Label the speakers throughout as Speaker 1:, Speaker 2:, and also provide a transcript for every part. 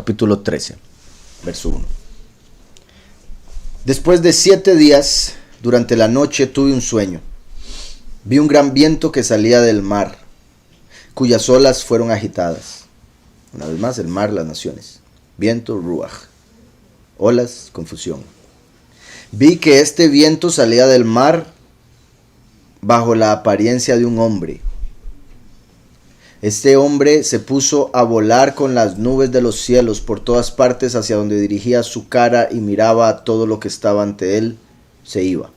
Speaker 1: capítulo 13, verso 1. Después de 7 días, durante la noche tuve un sueño. Vi un gran viento que salía del mar, cuyas olas fueron agitadas. Una vez más, el mar, las naciones. Viento, ruaj. Olas, confusión. Vi que este viento salía del mar bajo la apariencia de un hombre. Este hombre se puso a volar con las nubes de los cielos por todas partes hacia donde dirigía su cara y miraba a todo lo que estaba ante él, se iba.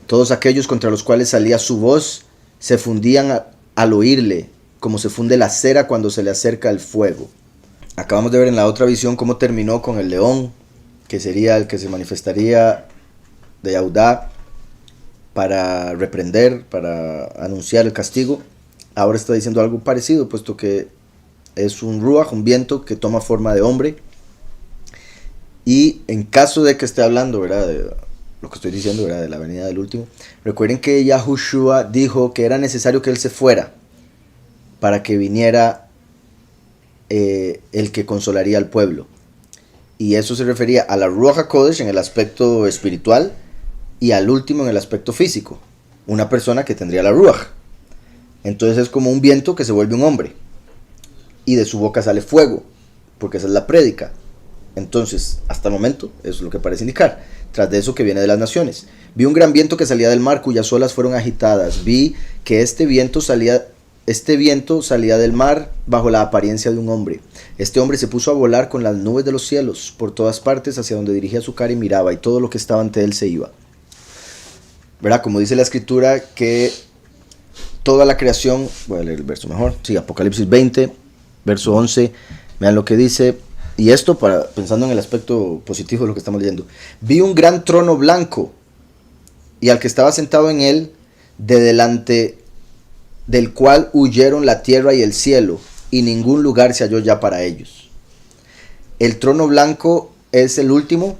Speaker 1: Todos aquellos contra los cuales salía su voz se fundían al oírle, como se funde la cera cuando se le acerca el fuego. Acabamos de ver en la otra visión cómo terminó con el león, que sería el que se manifestaría de Yahudá para reprender, para anunciar el castigo. Ahora está diciendo algo parecido, puesto que es un ruaj, un viento que toma forma de hombre. Y en caso de que esté hablando, ¿verdad?, de lo que estoy diciendo, ¿verdad?, de la venida del último, recuerden que Yahushua dijo que era necesario que él se fuera para que viniera el que consolaría al pueblo. Y eso se refería a la Ruach HaKodesh en el aspecto espiritual y al último en el aspecto físico. Una persona que tendría la Ruach. Entonces es como un viento que se vuelve un hombre. Y de su boca sale fuego, porque esa es la prédica. Entonces, hasta el momento, eso es lo que parece indicar. Tras de eso que viene de las naciones. Vi un gran viento que salía del mar, cuyas olas fueron agitadas. Vi que este viento salía del mar bajo la apariencia de un hombre. Este hombre se puso a volar con las nubes de los cielos por todas partes hacia donde dirigía su cara y miraba, y todo lo que estaba ante él se iba. ¿Verdad? Como dice la escritura que toda la creación, voy a leer el verso mejor, sí, Apocalipsis 20, verso 11, vean lo que dice, y esto pensando en el aspecto positivo de lo que estamos leyendo. Vi un gran trono blanco, y al que estaba sentado en él, de delante del cual huyeron la tierra y el cielo, y ningún lugar se halló ya para ellos. El trono blanco es el último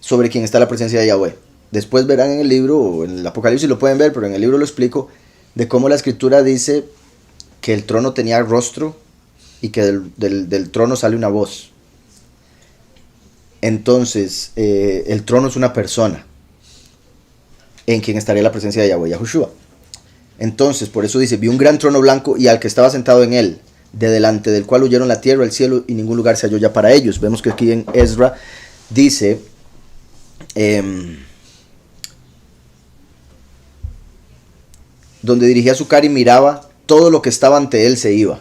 Speaker 1: sobre quien está la presencia de Yahweh. Después verán en el libro, o en el Apocalipsis lo pueden ver, pero en el libro lo explico, de cómo la escritura dice que el trono tenía rostro y que del trono sale una voz. Entonces, el trono es una persona en quien estaría la presencia de Yahweh, Yahushua. Entonces, por eso dice, vi un gran trono blanco y al que estaba sentado en él, de delante del cual huyeron la tierra, el cielo y ningún lugar se halló ya para ellos. Vemos que aquí en Ezra dice, donde dirigía su cara y miraba, todo lo que estaba ante él se iba.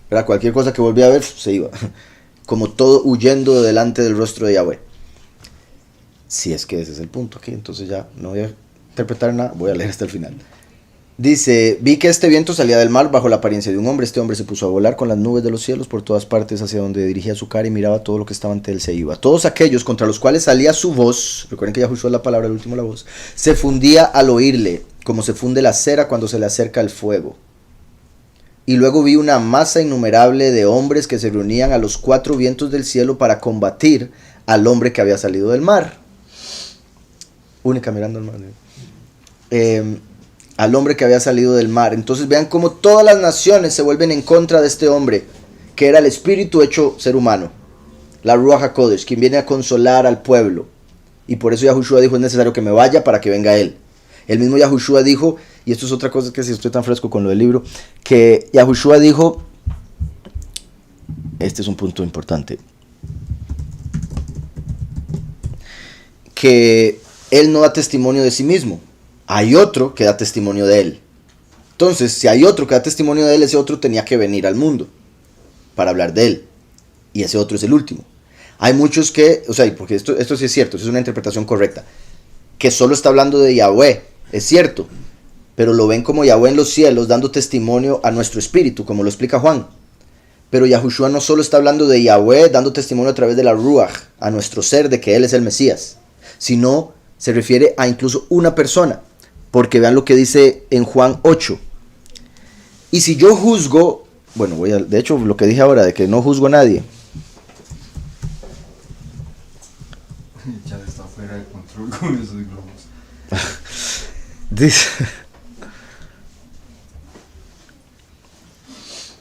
Speaker 1: ¿Verdad? Cualquier cosa que volvía a ver se iba. Como todo huyendo delante del rostro de Yahweh. Si es que ese es el punto aquí, entonces ya no voy a interpretar nada, voy a leer hasta el final. Dice, vi que este viento salía del mar bajo la apariencia de un hombre. Este hombre se puso a volar con las nubes de los cielos por todas partes hacia donde dirigía su cara y miraba, todo lo que estaba ante él se iba. Todos aquellos contra los cuales salía su voz, recuerden que Yahushua es la palabra, el último la voz, se fundía al oírle, como se funde la cera cuando se le acerca el fuego. Y luego vi una masa innumerable de hombres que se reunían a los 4 vientos del cielo para combatir al hombre que había salido del mar. Única mirando al mar. Al hombre que había salido del mar. Entonces vean cómo todas las naciones se vuelven en contra de este hombre, que era el espíritu hecho ser humano, la Ruach HaKodesh, quien viene a consolar al pueblo. Y por eso Yahushua dijo, es necesario que me vaya para que venga él. El mismo Yahushua dijo, y esto es otra cosa que si estoy tan fresco con lo del libro, que Yahushua dijo, este es un punto importante, que él no da testimonio de sí mismo. Hay otro que da testimonio de él. Entonces, si hay otro que da testimonio de él, ese otro tenía que venir al mundo para hablar de él. Y ese otro es el último. Hay muchos que, o sea, porque esto sí es cierto, eso es una interpretación correcta, que solo está hablando de Yahweh, es cierto, pero lo ven como Yahweh en los cielos dando testimonio a nuestro espíritu, como lo explica Juan. Pero Yahushua no solo está hablando de Yahweh dando testimonio a través de la Ruach, a nuestro ser de que él es el Mesías, sino se refiere a incluso una persona. Porque vean lo que dice en Juan 8. Y si yo juzgo, bueno, de hecho lo que dije ahora, de que no juzgo a nadie.
Speaker 2: Ya está fuera de control con esos globos.
Speaker 1: Dice,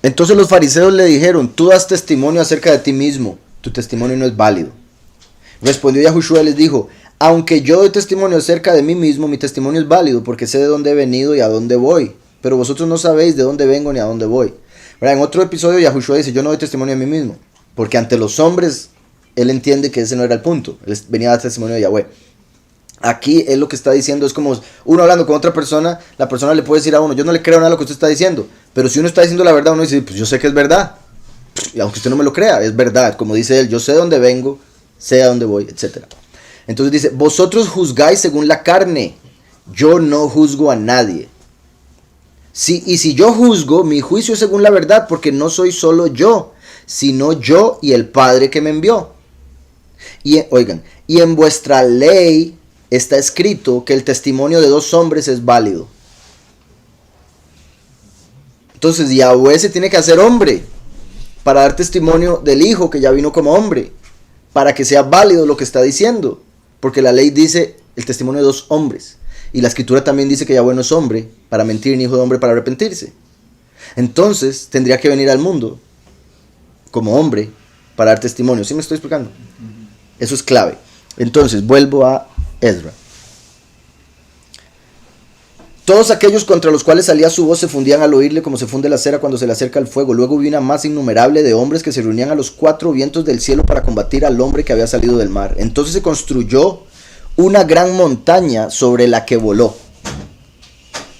Speaker 1: Entonces los fariseos le dijeron, tú das testimonio acerca de ti mismo, tu testimonio no es válido. Respondió Yahushua y les dijo, aunque yo doy testimonio acerca de mí mismo, mi testimonio es válido porque sé de dónde he venido y a dónde voy. Pero vosotros no sabéis de dónde vengo ni a dónde voy. En otro episodio Yahushua dice, yo no doy testimonio de mí mismo. Porque ante los hombres, él entiende que ese no era el punto. Él venía a dar testimonio de Yahweh. Aquí él lo que está diciendo es como uno hablando con otra persona, la persona le puede decir a uno, yo no le creo nada de lo que usted está diciendo. Pero si uno está diciendo la verdad, uno dice, pues yo sé que es verdad. Y aunque usted no me lo crea, es verdad. Como dice él, yo sé de dónde vengo, sé a dónde voy, etc. Entonces dice, vosotros juzgáis según la carne, yo no juzgo a nadie. Y si yo juzgo, mi juicio es según la verdad, porque no soy solo yo, sino yo y el Padre que me envió. Y oigan, y en vuestra ley está escrito que el testimonio de 2 hombres es válido. Entonces Yahweh se tiene que hacer hombre para dar testimonio del Hijo que ya vino como hombre, para que sea válido lo que está diciendo, porque la ley dice el testimonio de 2 hombres, y la escritura también dice que Yahweh no es hombre para mentir, ni hijo de hombre para arrepentirse. Entonces tendría que venir al mundo como hombre para dar testimonio. ¿Sí me estoy explicando? Eso es clave. Entonces vuelvo a Ezra. Todos aquellos contra los cuales salía su voz se fundían al oírle como se funde la cera cuando se le acerca el fuego. Luego vi una masa innumerable de hombres que se reunían a los 4 vientos del cielo para combatir al hombre que había salido del mar. Entonces se construyó una gran montaña sobre la que voló.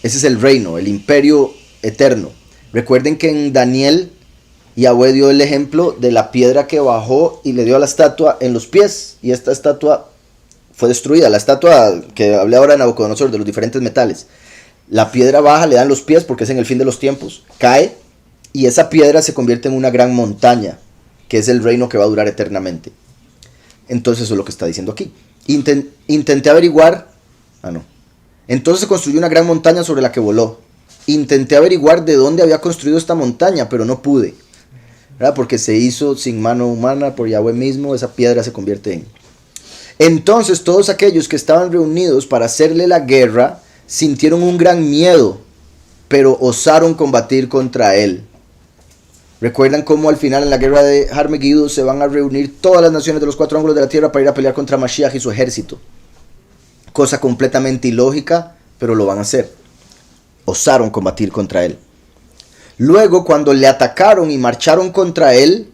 Speaker 1: Ese es el reino, el imperio eterno. Recuerden que en Daniel Yahweh dio el ejemplo de la piedra que bajó y le dio a la estatua en los pies. Y esta estatua fue destruida. La estatua que hablé ahora de Nabucodonosor, de los diferentes metales. La piedra baja, le dan los pies porque es en el fin de los tiempos. Cae y esa piedra se convierte en una gran montaña, que es el reino que va a durar eternamente. Entonces eso es lo que está diciendo aquí. Intenté averiguar... Entonces se construyó una gran montaña sobre la que voló. Intenté averiguar de dónde había construido esta montaña, pero no pude. ¿Verdad? Porque se hizo sin mano humana por Yahweh mismo, esa piedra se convierte en... Entonces todos aquellos que estaban reunidos para hacerle la guerra sintieron un gran miedo, pero osaron combatir contra él. Recuerdan cómo al final en la guerra de Harmegiddo se van a reunir todas las naciones de los 4 ángulos de la tierra para ir a pelear contra Mashiach y su ejército. Cosa completamente ilógica, pero lo van a hacer. Osaron combatir contra él. Luego, cuando le atacaron y marcharon contra él,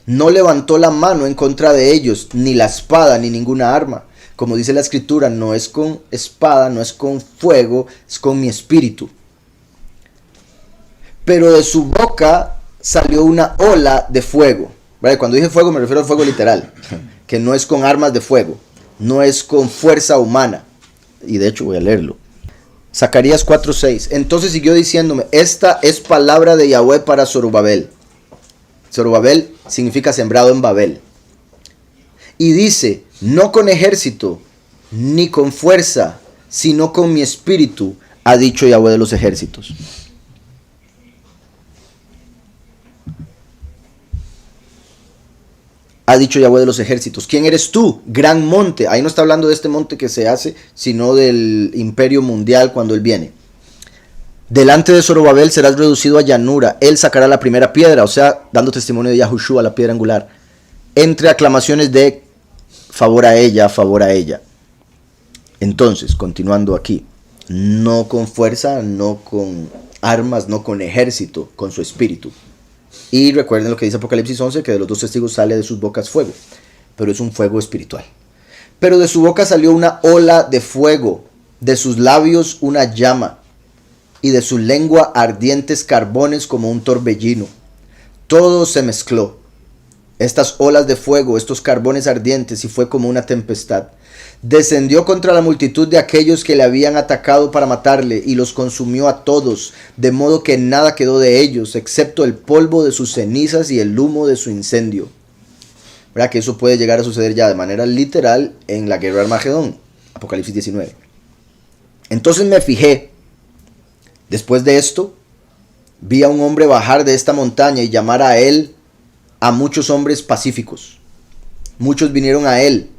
Speaker 1: no levantó la mano en contra de ellos, ni la espada, ni ninguna arma. Como dice la escritura, no es con espada, no es con fuego, es con mi espíritu. Pero de su boca salió una ola de fuego. ¿Vale? Cuando dije fuego me refiero al fuego literal, que no es con armas de fuego, no es con fuerza humana. Y de hecho voy a leerlo. Zacarías 4:6. Entonces siguió diciéndome, esta es palabra de Yahweh para Zorobabel. Zorobabel significa sembrado en Babel. Y dice, no con ejército, ni con fuerza, sino con mi espíritu, ha dicho Yahweh de los ejércitos. Ha dicho Yahweh de los ejércitos. ¿Quién eres tú? Gran monte. Ahí no está hablando de este monte que se hace, sino del imperio mundial cuando él viene. Delante de Zorobabel serás reducido a llanura. Él sacará la primera piedra, o sea, dando testimonio de Yahushua, la piedra angular. Entre aclamaciones de favor a ella, favor a ella. Entonces, continuando aquí. No con fuerza, no con armas, no con ejército, con su espíritu. Y recuerden lo que dice Apocalipsis 11, que de los 2 testigos sale de sus bocas fuego. Pero es un fuego espiritual. Pero de su boca salió una ola de fuego, de sus labios una llama, y de su lengua ardientes carbones como un torbellino. Todo se mezcló. Estas olas de fuego, estos carbones ardientes, y fue como una tempestad. Descendió contra la multitud de aquellos que le habían atacado para matarle, y los consumió a todos, de modo que nada quedó de ellos, excepto el polvo de sus cenizas y el humo de su incendio. ¿Verdad? Que eso puede llegar a suceder ya de manera literal en la guerra de Armagedón, Apocalipsis 19. Entonces me fijé, después de esto, vi a un hombre bajar de esta montaña y llamar a él a muchos hombres pacíficos. Muchos vinieron a él,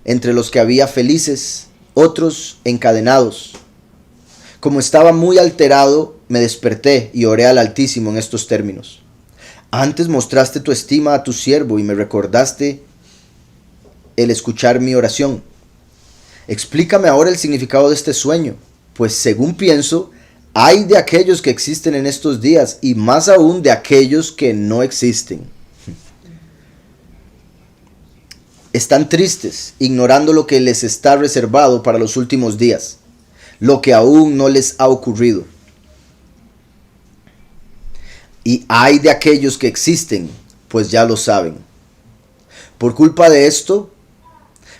Speaker 1: entre los que había felices, otros encadenados. Como estaba muy alterado, me desperté y oré al Altísimo en estos términos. Antes mostraste tu estima a tu siervo y me recordaste el escuchar mi oración. Explícame ahora el significado de este sueño, pues según pienso, hay de aquellos que existen en estos días y más aún de aquellos que no existen. Están tristes, ignorando lo que les está reservado para los últimos días, lo que aún no les ha ocurrido. Y hay de aquellos que existen, pues ya lo saben. Por culpa de esto,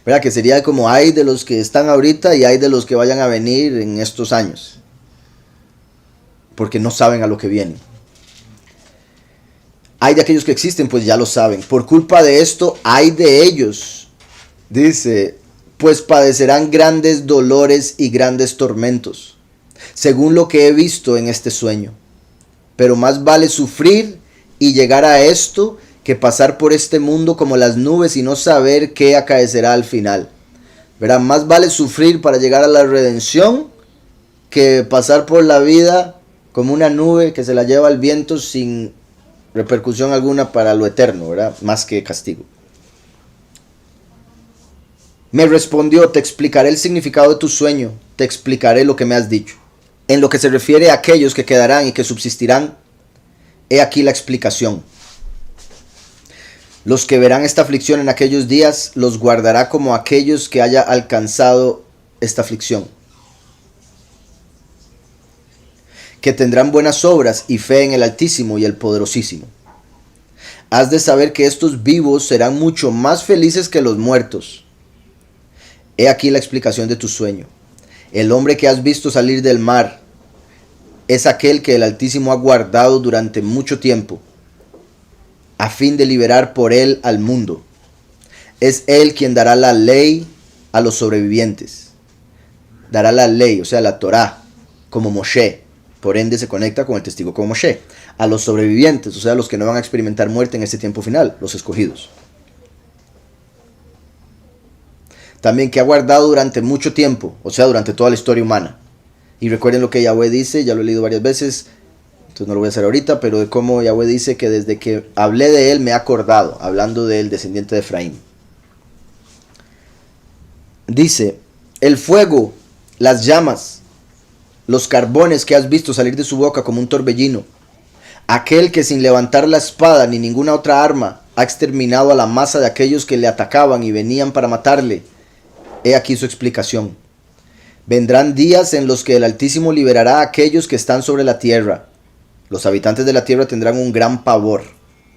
Speaker 1: ¿verdad? Que sería como hay de los que están ahorita y hay de los que vayan a venir en estos años. Porque no saben a lo que vienen. Hay de aquellos que existen, pues ya lo saben. Por culpa de esto, hay de ellos. Dice, pues padecerán grandes dolores y grandes tormentos, según lo que he visto en este sueño. Pero más vale sufrir y llegar a esto que pasar por este mundo como las nubes y no saber qué acaecerá al final. ¿Verdad? Más vale sufrir para llegar a la redención que pasar por la vida como una nube que se la lleva el viento sin repercusión alguna para lo eterno, ¿verdad? Más que castigo. Me respondió, te explicaré el significado de tu sueño, te explicaré lo que me has dicho. En lo que se refiere a aquellos que quedarán y que subsistirán, he aquí la explicación. Los que verán esta aflicción en aquellos días, los guardará como aquellos que haya alcanzado esta aflicción. Que tendrán buenas obras y fe en el Altísimo y el Poderosísimo. Has de saber que estos vivos serán mucho más felices que los muertos. He aquí la explicación de tu sueño. El hombre que has visto salir del mar es aquel que el Altísimo ha guardado durante mucho tiempo, a fin de liberar por él al mundo. Es él quien dará la ley a los sobrevivientes. Dará la ley, o sea, la Torá, como Moshe. Por ende se conecta con el testigo como Moshe. A los sobrevivientes, o sea, los que no van a experimentar muerte en este tiempo final, los escogidos. También que ha guardado durante mucho tiempo, o sea, durante toda la historia humana. Y recuerden lo que Yahweh dice, ya lo he leído varias veces, entonces no lo voy a hacer ahorita, pero de cómo Yahweh dice que desde que hablé de él me he acordado, hablando del descendiente de Efraín. Dice, el fuego, las llamas, los carbones que has visto salir de su boca como un torbellino, aquel que sin levantar la espada ni ninguna otra arma ha exterminado a la masa de aquellos que le atacaban y venían para matarle. He aquí su explicación. Vendrán días en los que el Altísimo liberará a aquellos que están sobre la tierra. Los habitantes de la tierra tendrán un gran pavor.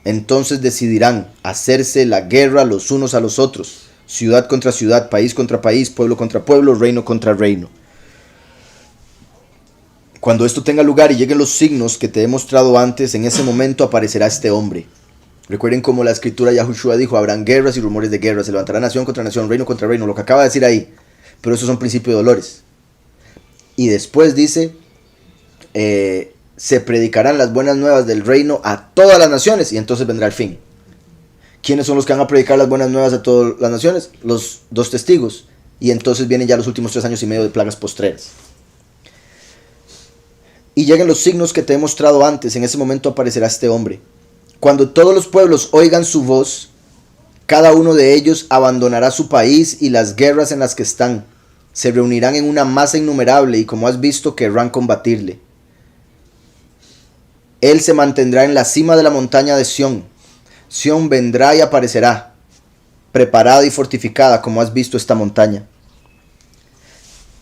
Speaker 1: Entonces decidirán hacerse la guerra los unos a los otros, ciudad contra ciudad, país contra país, pueblo contra pueblo, reino contra reino. Cuando esto tenga lugar y lleguen los signos que te he mostrado antes, en ese momento aparecerá este hombre. Recuerden cómo la escritura Yahushua dijo, habrán guerras y rumores de guerra, se levantará nación contra nación, reino contra reino, lo que acaba de decir ahí. Pero esos son principios de dolores. Y después dice, se predicarán las buenas nuevas del reino a todas las naciones y entonces vendrá el fin. ¿Quiénes son los que van a predicar las buenas nuevas a todas las naciones? Los dos testigos. Y entonces vienen ya los últimos 3 años y medio de plagas postreras. Y lleguen los signos que te he mostrado antes, en ese momento aparecerá este hombre. Cuando todos los pueblos oigan su voz, cada uno de ellos abandonará su país y las guerras en las que están. Se reunirán en una masa innumerable y como has visto querrán combatirle. Él se mantendrá en la cima de la montaña de Sión. Sión vendrá y aparecerá, preparada y fortificada como has visto esta montaña.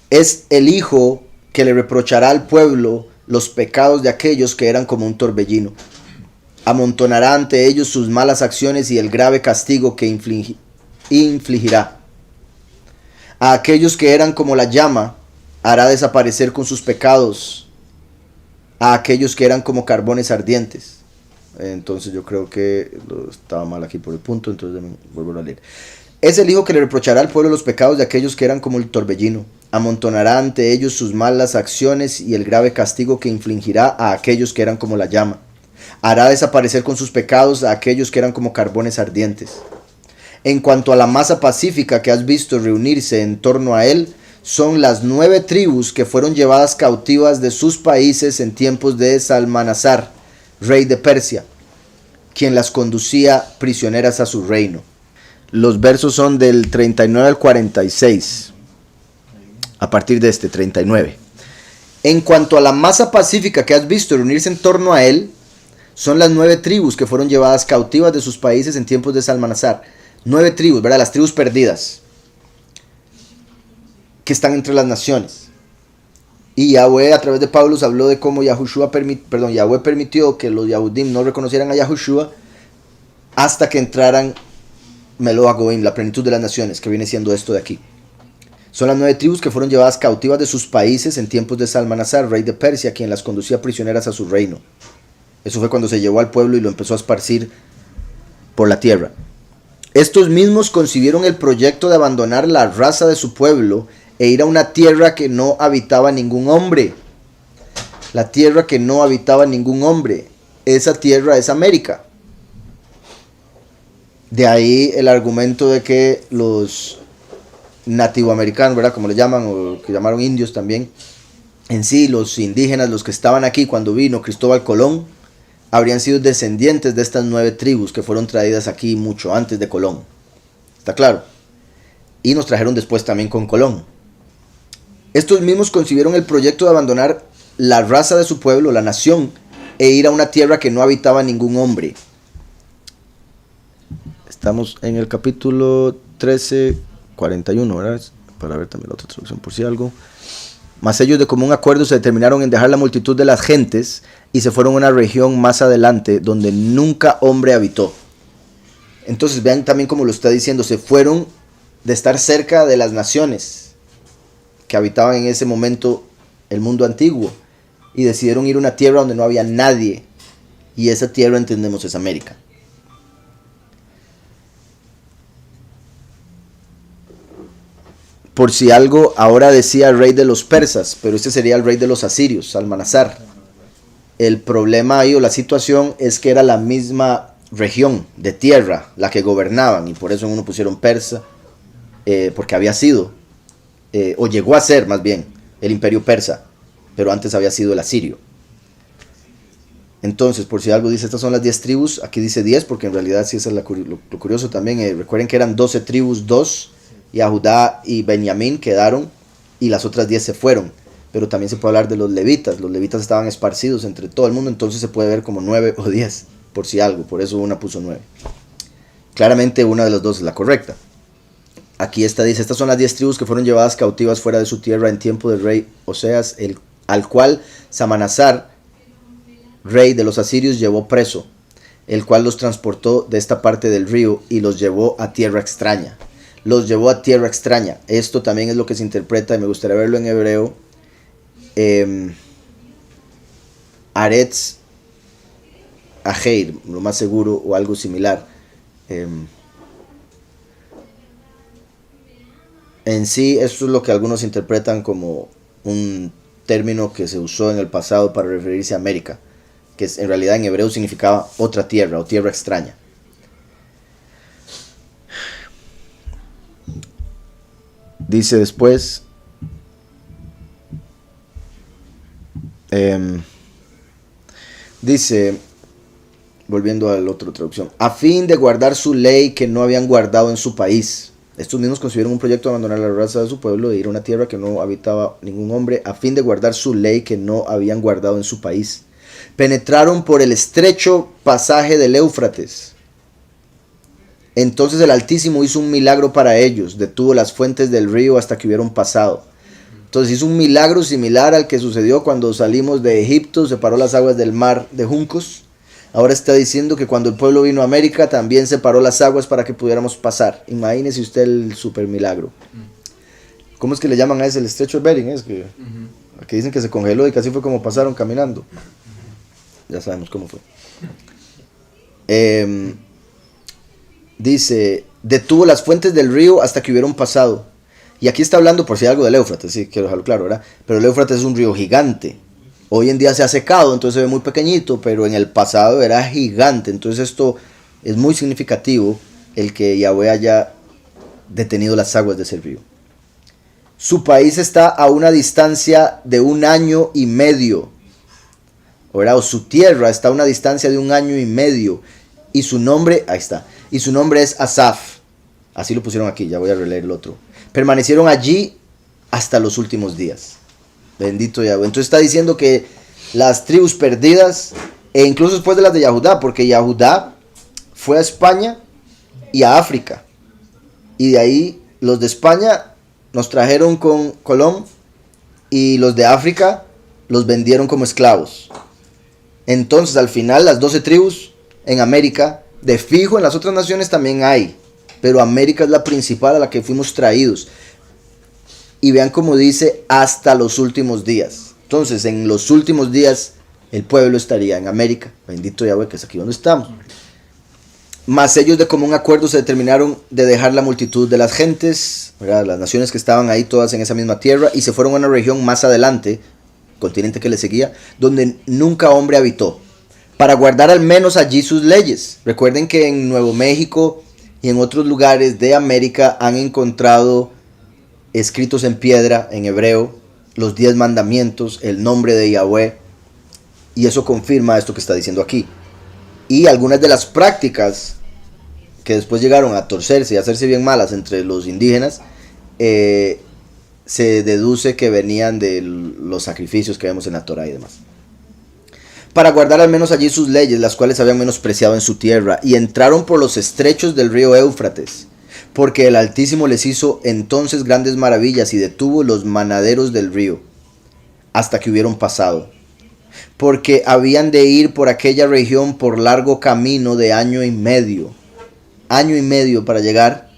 Speaker 1: Es el Hijo que le reprochará al pueblo los pecados de aquellos que eran como un torbellino. Amontonará ante ellos sus malas acciones y el grave castigo que infligirá. A aquellos que eran como la llama, hará desaparecer con sus pecados. A aquellos que eran como carbones ardientes. Entonces yo creo que estaba mal aquí por el punto, entonces vuelvo a leer. Es el Hijo que le reprochará al pueblo los pecados de aquellos que eran como el torbellino. Amontonará ante ellos sus malas acciones y el grave castigo que infligirá a aquellos que eran como la llama. Hará desaparecer con sus pecados a aquellos que eran como carbones ardientes. En cuanto a la masa pacífica que has visto reunirse en torno a él, son las 9 tribus que fueron llevadas cautivas de sus países en tiempos de Salmanasar, rey de Persia, quien las conducía prisioneras a su reino. Los versos son del 39 al 46, a partir de este 39. En cuanto a la masa pacífica que has visto reunirse en torno a él, son las 9 tribus que fueron llevadas cautivas de sus países en tiempos de Salmanasar. 9 tribus, ¿verdad? Las tribus perdidas, que están entre las naciones. Y Yahweh a través de Pablo habló de cómo Yahweh permitió que los Yahudim no reconocieran a Yahushua hasta que entraran Melo Agoim, la plenitud de las naciones, que viene siendo esto de aquí. Son las 9 tribus que fueron llevadas cautivas de sus países en tiempos de Salmanasar, rey de Persia, quien las conducía prisioneras a su reino. Eso fue cuando se llevó al pueblo y lo empezó a esparcir por la tierra. Estos mismos concibieron el proyecto de abandonar la raza de su pueblo e ir a una tierra que no habitaba ningún hombre. La tierra que no habitaba ningún hombre. Esa tierra es América. De ahí el argumento de que los nativoamericanos, ¿verdad? Como le llaman, o que llamaron indios también, en sí, los indígenas, los que estaban aquí cuando vino Cristóbal Colón, habrían sido descendientes de estas 9 tribus que fueron traídas aquí mucho antes de Colón. ¿Está claro? Y nos trajeron después también con Colón. Estos mismos concibieron el proyecto de abandonar la raza de su pueblo, la nación, e ir a una tierra que no habitaba ningún hombre. Estamos en el capítulo 13, 41, ¿verdad? Para ver también la otra traducción por si algo. Mas ellos de común acuerdo se determinaron en dejar la multitud de las gentes y se fueron a una región más adelante donde nunca hombre habitó. Entonces vean también como lo está diciendo, se fueron de estar cerca de las naciones que habitaban en ese momento el mundo antiguo y decidieron ir a una tierra donde no había nadie, y esa tierra entendemos es América. Por si algo, ahora decía rey de los persas, pero este sería el rey de los asirios, Salmanasar. El problema ahí o la situación es que era la misma región de tierra la que gobernaban, y por eso en uno pusieron persa, porque había sido, o llegó a ser más bien, el imperio persa, pero antes había sido el asirio. Entonces, por si algo dice, estas son las 10 tribus, aquí dice 10, porque en realidad sí eso es lo curioso también. Recuerden que eran 12 tribus, 2, y a Judá y Benjamín quedaron, y las otras 10 se fueron. Pero también se puede hablar de los levitas estaban esparcidos entre todo el mundo, entonces se puede ver como 9 o 10, por si algo, por eso una puso 9. Claramente una de las dos es la correcta. Aquí dice, estas son las 10 tribus que fueron llevadas cautivas fuera de su tierra en tiempo del rey Oseas, al cual Salmanasar, rey de los asirios, llevó preso, el cual los transportó de esta parte del río y los llevó a tierra extraña. Los llevó a tierra extraña. Esto también es lo que se interpreta, y me gustaría verlo en hebreo. Aretz Ajeir, lo más seguro, o algo similar. En sí, esto es lo que algunos interpretan como un término que se usó en el pasado para referirse a América, que en realidad en hebreo significaba otra tierra o tierra extraña. Dice después, dice, volviendo a la otra traducción, a fin de guardar su ley que no habían guardado en su país. Estos mismos concibieron un proyecto de abandonar la raza de su pueblo, de ir a una tierra que no habitaba ningún hombre, a fin de guardar su ley que no habían guardado en su país. Penetraron por el estrecho pasaje del Éufrates. Entonces el Altísimo hizo un milagro para ellos, detuvo las fuentes del río hasta que hubieron pasado. Entonces hizo un milagro similar al que sucedió cuando salimos de Egipto, separó las aguas del mar de juncos. Ahora está diciendo que cuando el pueblo vino a América también separó las aguas para que pudiéramos pasar. Imagínese usted el super milagro. ¿Cómo es que le llaman a ese? El estrecho de Bering, es que aquí dicen que se congeló y que así fue como pasaron caminando. Ya sabemos cómo fue. Dice, detuvo las fuentes del río hasta que hubieron pasado. Y aquí está hablando por si algo del Éufrates, sí, quiero dejarlo claro, ¿verdad? Pero el Éufrates es un río gigante. Hoy en día se ha secado, entonces se ve muy pequeñito, pero en el pasado era gigante. Entonces esto es muy significativo, el que Yahweh haya detenido las aguas de ese río. Su país está a una distancia de 1 año y medio. ¿Verdad? O su tierra está a una distancia de 1 año y medio. Y su nombre, ahí está. Y su nombre es Asaf. Así lo pusieron aquí, ya voy a releer el otro. Permanecieron allí hasta los últimos días. Bendito Yahweh. Entonces está diciendo que las tribus perdidas, e incluso después de las de Yahudá, porque Yahudá fue a España y a África. Y de ahí los de España nos trajeron con Colón y los de África los vendieron como esclavos. Entonces al final las 12 tribus en América, de fijo en las otras naciones también hay, pero América es la principal a la que fuimos traídos. Y vean cómo dice hasta los últimos días. Entonces en los últimos días el pueblo estaría en América. Bendito Yahweh, que es aquí donde estamos. Mas ellos de común acuerdo se determinaron de dejar la multitud de las gentes, ¿verdad? Las naciones que estaban ahí todas en esa misma tierra, y se fueron a una región más adelante, continente que les seguía, donde nunca hombre habitó, para guardar al menos allí sus leyes. Recuerden que en Nuevo México y en otros lugares de América han encontrado escritos en piedra, en hebreo, los 10 mandamientos, el nombre de Yahweh, y eso confirma esto que está diciendo aquí. Y algunas de las prácticas que después llegaron a torcerse y a hacerse bien malas entre los indígenas, se deduce que venían de los sacrificios que vemos en la Torah y demás. Para guardar al menos allí sus leyes, las cuales habían menospreciado en su tierra, y entraron por los estrechos del río Éufrates, porque el Altísimo les hizo entonces grandes maravillas y detuvo los manaderos del río, hasta que hubieron pasado. Porque habían de ir por aquella región por largo camino de 1 año y medio. 1 año y medio para llegar,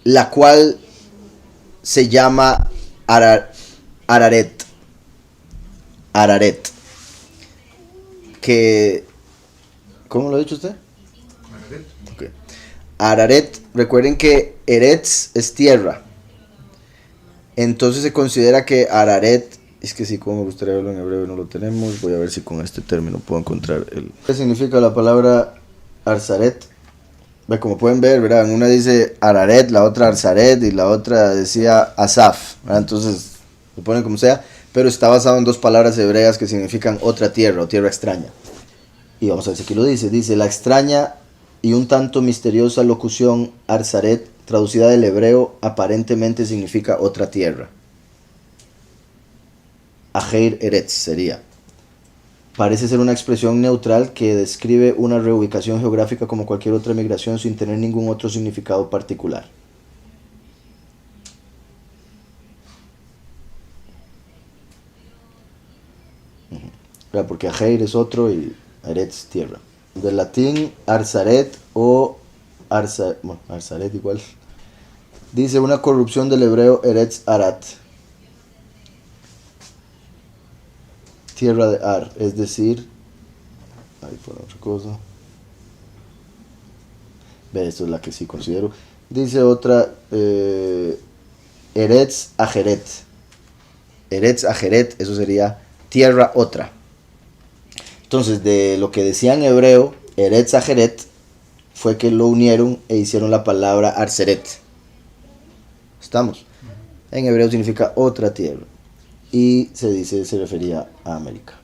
Speaker 1: la cual se llama Araret. Araret. Que, ¿cómo lo ha dicho usted?
Speaker 2: Araret.
Speaker 1: Okay. Araret, recuerden que Eretz es tierra. Entonces se considera que Araret, es que sí, como me gustaría verlo en hebreo, no lo tenemos. Voy a ver si con este término puedo encontrar el... ¿Qué significa la palabra Arzaret? Como pueden ver, ¿verdad? Una dice Araret, la otra Arzaret y la otra decía Asaf, ¿verdad? Entonces lo ponen como sea, pero está basado en 2 palabras hebreas que significan otra tierra o tierra extraña. Y vamos a ver si aquí lo dice. Dice la extraña y un tanto misteriosa locución Arzaret, traducida del hebreo, aparentemente significa otra tierra. Ajeir Eretz sería. Parece ser una expresión neutral que describe una reubicación geográfica como cualquier otra migración sin tener ningún otro significado particular. Porque Ajeir es otro y Eretz tierra. Del latín Arzaret o Arzaret igual. Dice una corrupción del hebreo Eretz Arat. Tierra de Ar, es decir, ahí por otra cosa. Ve, esto es la que sí considero. Dice otra, Eretz Ajeret. Eretz Ajeret, eso sería tierra otra. Entonces, de lo que decía en hebreo, Eretz Ajeret, fue que lo unieron e hicieron la palabra Arseret. ¿Estamos? En hebreo significa otra tierra. Y se refería a América.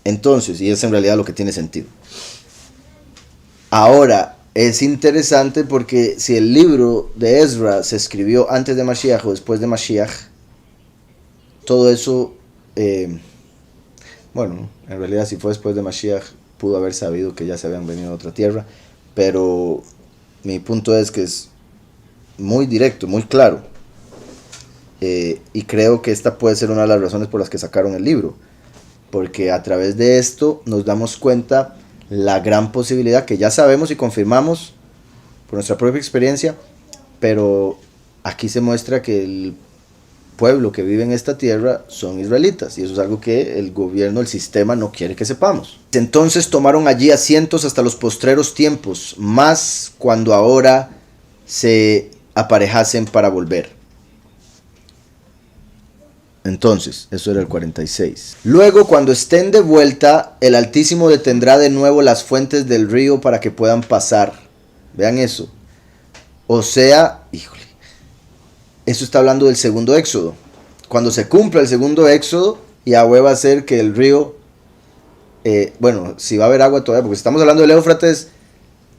Speaker 1: Entonces, y es en realidad lo que tiene sentido. Ahora, es interesante porque si el libro de Ezra se escribió antes de Mashiach o después de Mashiach, todo eso, bueno, en realidad si fue después de Mashiach, pudo haber sabido que ya se habían venido a otra tierra, pero mi punto es que es muy directo, muy claro. Y creo que esta puede ser una de las razones por las que sacaron el libro, porque a través de esto nos damos cuenta la gran posibilidad que ya sabemos y confirmamos por nuestra propia experiencia, pero aquí se muestra que el pueblo que vive en esta tierra son israelitas, y eso es algo que el gobierno, el sistema no quiere que sepamos. Entonces tomaron allí asientos hasta los postreros tiempos, más cuando ahora se aparejasen para volver. Entonces, eso era el 46. Luego, cuando estén de vuelta, el Altísimo detendrá de nuevo las fuentes del río para que puedan pasar. Vean eso. O sea, híjole, Eso está hablando del segundo éxodo. Cuando se cumpla el segundo éxodo, Yahweh va a hacer que el río, bueno, si va a haber agua todavía, porque estamos hablando del Éufrates,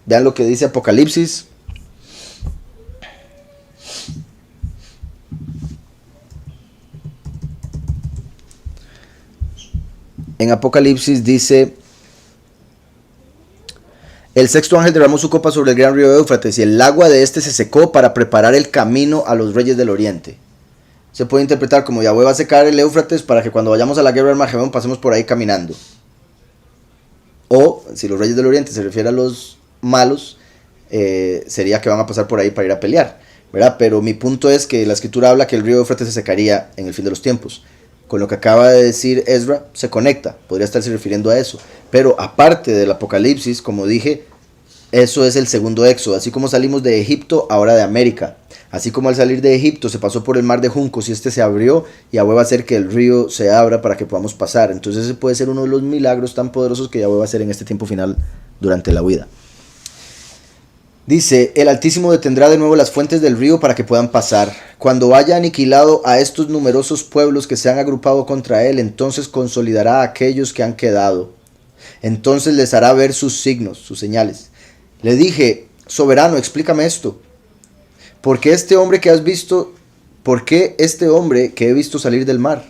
Speaker 1: vean lo que dice Apocalipsis. En Apocalipsis dice: el sexto ángel derramó su copa sobre el gran río Éufrates, y el agua de este se secó para preparar el camino a los reyes del oriente. Se puede interpretar como Yahweh va a secar el Éufrates para que cuando vayamos a la guerra de Armagedón pasemos por ahí caminando. O, si los reyes del oriente se refiere a los malos, sería que van a pasar por ahí para ir a pelear, ¿verdad? Pero mi punto es que la escritura habla que el río Éufrates se secaría en el fin de los tiempos. Con lo que acaba de decir Ezra, se conecta, podría estarse refiriendo a eso. Pero aparte del Apocalipsis, como dije, eso es el segundo éxodo. Así como salimos de Egipto, ahora de América. Así como al salir de Egipto se pasó por el mar de juncos y este se abrió, Yahweh va a hacer que el río se abra para que podamos pasar. Entonces ese puede ser uno de los milagros tan poderosos que Yahweh va a hacer en este tiempo final durante la huida. Dice: el Altísimo detendrá de nuevo las fuentes del río para que puedan pasar. Cuando haya aniquilado a estos numerosos pueblos que se han agrupado contra él, entonces consolidará a aquellos que han quedado. Entonces les hará ver sus signos, sus señales. Le dije: soberano, explícame esto. ¿Por qué este hombre que has visto, por qué este hombre que he visto salir del mar?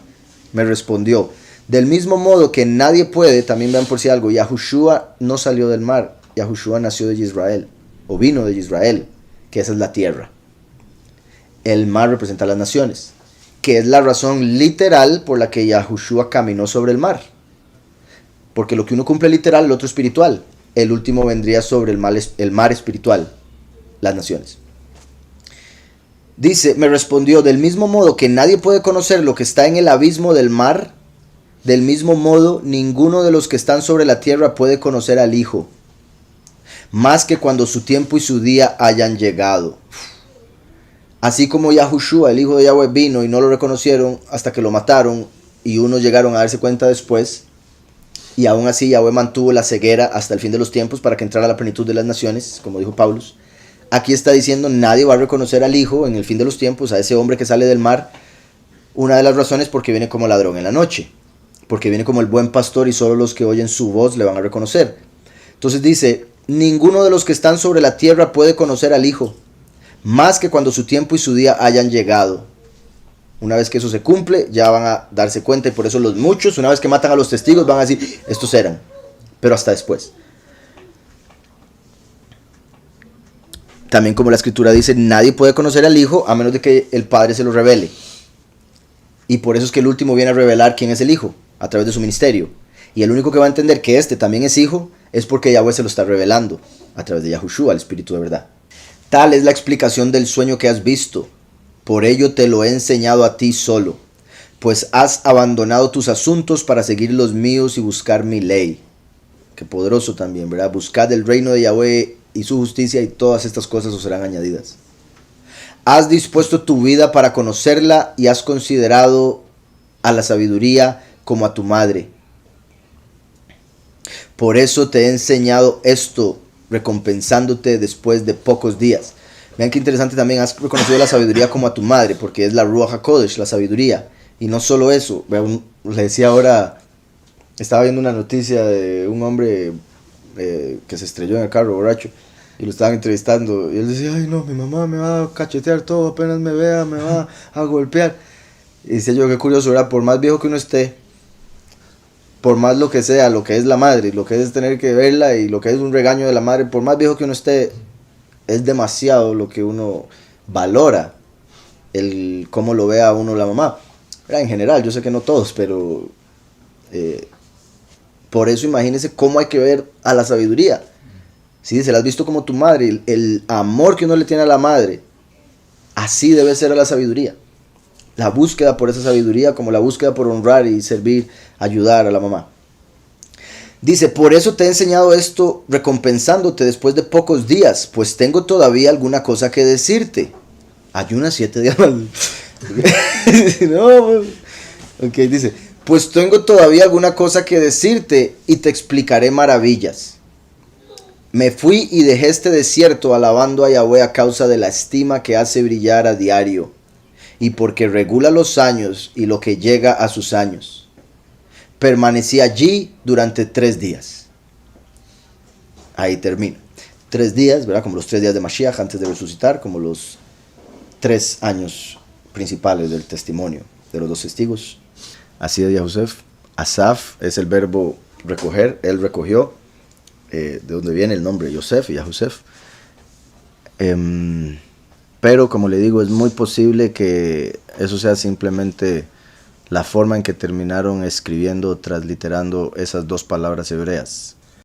Speaker 1: Me respondió: del mismo modo que nadie puede, también vean por si algo, Yahushua no salió del mar, Yahushua nació de Israel, o vino de Israel, que esa es la tierra. El mar representa a las naciones, que es la razón literal por la que Yahushua caminó sobre el mar. Porque lo que uno cumple literal, el otro espiritual. El último vendría sobre el mar espiritual, las naciones. Dice: me respondió: del mismo modo que nadie puede conocer lo que está en el abismo del mar, del mismo modo ninguno de los que están sobre la tierra puede conocer al Hijo, más que cuando su tiempo y su día hayan llegado. Así como Yahushua, el Hijo de Yahweh, vino y no lo reconocieron hasta que lo mataron, y unos llegaron a darse cuenta después, y aún así Yahweh mantuvo la ceguera hasta el fin de los tiempos para que entrara la plenitud de las naciones, como dijo Pablo. Aquí está diciendo: nadie va a reconocer al Hijo en el fin de los tiempos, a ese hombre que sale del mar. Una de las razones porque viene como ladrón en la noche, porque viene como el buen pastor y solo los que oyen su voz le van a reconocer. Entonces dice: ninguno de los que están sobre la tierra puede conocer al Hijo, más que cuando su tiempo y su día hayan llegado. Una vez que eso se cumple, ya van a darse cuenta, y por eso los muchos, una vez que matan a los testigos, van a decir: estos eran, pero hasta después. También, como la escritura dice, nadie puede conocer al Hijo a menos de que el Padre se lo revele. Y por eso es que el último viene a revelar quién es el Hijo, a través de su ministerio. Y el único que va a entender que este también es Hijo, es porque Yahweh se lo está revelando, a través de Yahushua, el Espíritu de verdad. Tal es la explicación del sueño que has visto. Por ello te lo he enseñado a ti solo, pues has abandonado tus asuntos para seguir los míos y buscar mi ley. Qué poderoso también, ¿verdad? Buscad el reino de Yahweh y su justicia, y todas estas cosas os serán añadidas. Has dispuesto tu vida para conocerla y has considerado a la sabiduría como a tu madre. Por eso te he enseñado esto, recompensándote después de pocos días. Vean qué interesante también: has reconocido la sabiduría como a tu madre, porque es la Ruach HaKodesh, la sabiduría. Y no solo eso, vean, le decía ahora, estaba viendo una noticia de un hombre que se estrelló en el carro borracho, y lo estaban entrevistando, y él decía: ay no, mi mamá me va a cachetear todo, apenas me vea, me va a golpear. Y decía yo: qué curioso, ¿verdad? Por más viejo que uno esté, por más lo que sea, lo que es la madre, lo que es tener que verla y lo que es un regaño de la madre, por más viejo que uno esté, es demasiado lo que uno valora, el cómo lo vea uno la mamá. ¿Verdad? En general, yo sé que no todos, pero por eso imagínense cómo hay que ver a la sabiduría. Si se la has visto como tu madre, el amor que uno le tiene a la madre, así debe ser a la sabiduría. La búsqueda por esa sabiduría como la búsqueda por honrar y servir, ayudar a la mamá. Dice: por eso te he enseñado esto, recompensándote después de pocos días, pues tengo todavía alguna cosa que decirte. Ayuna 7 días más. No, ok, dice: pues tengo todavía alguna cosa que decirte y te explicaré maravillas. Me fui y dejé este desierto alabando a Yahweh a causa de la estima que hace brillar a diario. y porque regula los años y lo que llega a sus años. Permanecía allí durante 3 días. Ahí termina. 3 días, ¿verdad? Como los 3 días de Mashiach antes de resucitar, como los 3 años principales del testimonio de los 2 testigos. Así decía Yosef. Asaf es el verbo recoger, él recogió, de donde viene el nombre Yosef y Yosef. Pero como le digo, es muy posible que eso sea simplemente la forma en que terminaron escribiendo, transliterando esas 2 palabras hebreas.